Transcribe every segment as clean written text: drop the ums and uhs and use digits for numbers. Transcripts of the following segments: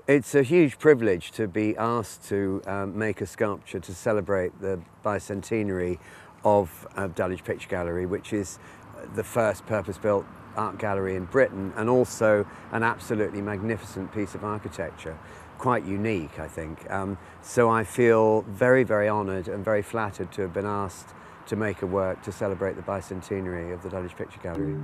It's a huge privilege to be asked to make a sculpture to celebrate the bicentenary of Dulwich Picture Gallery, which is the first purpose-built art gallery in Britain, and also an absolutely magnificent piece of architecture, quite unique, I think. So I feel very, very honoured and very flattered to have been asked to make a work to celebrate the bicentenary of the Dulwich Picture Gallery.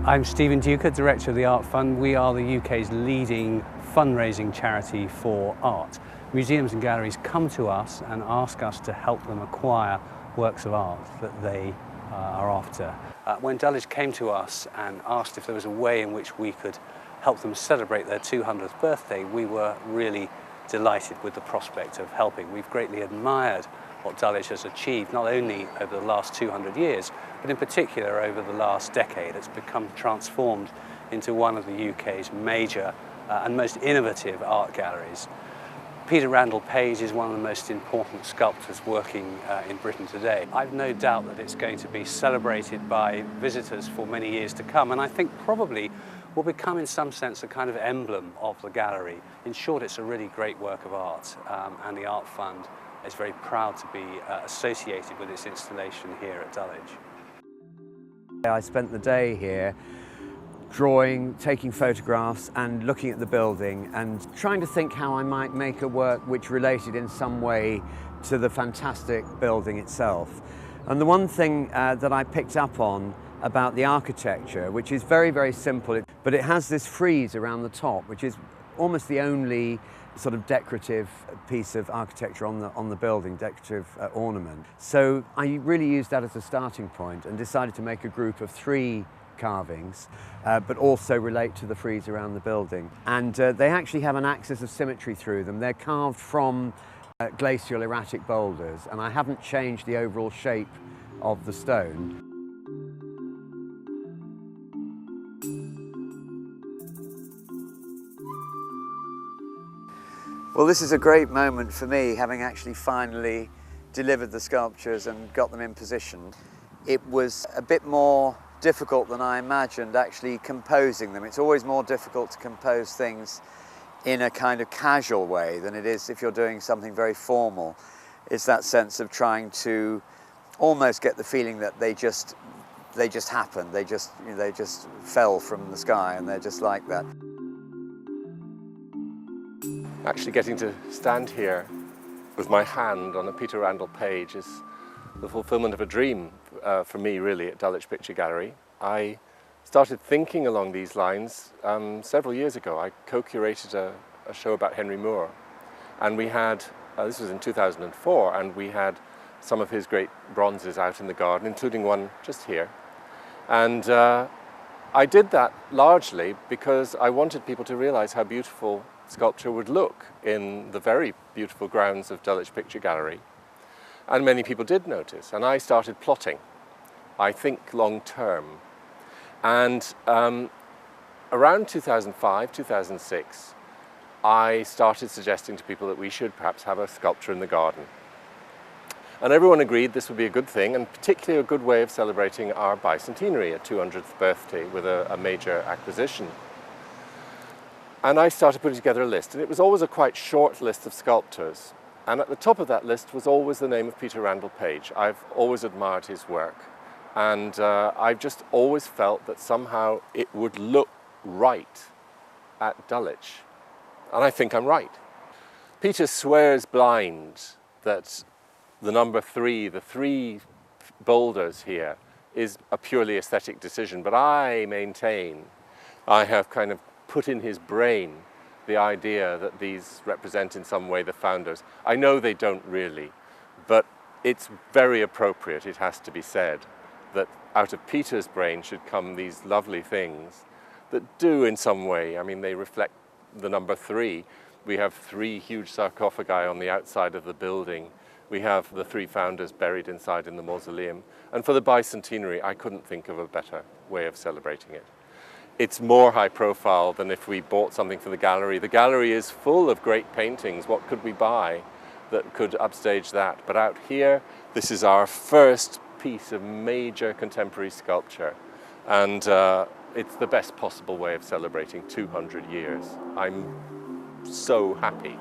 I'm Stephen Duker, Director of the Art Fund. We are the UK's leading fundraising charity for art. Museums and galleries come to us and ask us to help them acquire works of art that they are after. When Dulwich came to us and asked if there was a way in which we could help them celebrate their 200th birthday, we were really delighted with the prospect of helping. We've greatly admired what Dulwich has achieved, not only over the last 200 years, but in particular over the last decade. It's become transformed into one of the UK's major and most innovative art galleries. Peter Randall-Page is one of the most important sculptors working in Britain today. I've no doubt that it's going to be celebrated by visitors for many years to come, and I think probably will become in some sense a kind of emblem of the gallery. In short, it's a really great work of art, and the Art Fund is very proud to be associated with its installation here at Dulwich. I spent the day here drawing, taking photographs and looking at the building and trying to think how I might make a work which related in some way to the fantastic building itself. And the one thing that I picked up on about the architecture, which is very, very simple, but it has this frieze around the top, which is almost the only sort of decorative piece of architecture on the building, decorative ornament. So I really used that as a starting point and decided to make a group of 3 carvings, but also relate to the frieze around the building. And they actually have an axis of symmetry through them. They're carved from glacial erratic boulders, and I haven't changed the overall shape of the stone. Well, this is a great moment for me, having actually finally delivered the sculptures and got them in position. It was a bit more difficult than I imagined actually composing them. It's always more difficult to compose things in a kind of casual way than it is if you're doing something very formal. It's that sense of trying to almost get the feeling that they just happened. They just fell from the sky and they're just like that. Actually getting to stand here with my hand on a Peter Randall-Page is the fulfillment of a dream for me, really, at Dulwich Picture Gallery. I started thinking along these lines several years ago. I co-curated a show about Henry Moore, and we had, this was in 2004, and we had some of his great bronzes out in the garden, including one just here. And I did that largely because I wanted people to realize how beautiful sculpture would look in the very beautiful grounds of Dulwich Picture Gallery. And many people did notice, and I started plotting, I think long term. And around 2005, 2006, I started suggesting to people that we should perhaps have a sculpture in the garden. And everyone agreed this would be a good thing, and particularly a good way of celebrating our bicentenary, a 200th birthday, with a major acquisition. And I started putting together a list, and it was always a quite short list of sculptors. And at the top of that list was always the name of Peter Randall-Page. I've always admired his work, and I've just always felt that somehow it would look right at Dulwich. And I think I'm right. Peter swears blind that the number 3, the 3 boulders here, is a purely aesthetic decision, but I maintain I have kind of put in his brain the idea that these represent in some way the founders. I know they don't really, but it's very appropriate, it has to be said, that out of Peter's brain should come these lovely things that do in some way, I mean, they reflect the number 3. We have 3 huge sarcophagi on the outside of the building. We have the 3 founders buried inside in the mausoleum. And for the bicentenary, I couldn't think of a better way of celebrating it. it's more high profile than if we bought something for the gallery. The gallery is full of great paintings. What could we buy that could upstage that? But out here, this is our first piece of major contemporary sculpture. And it's the best possible way of celebrating 200 years. I'm so happy.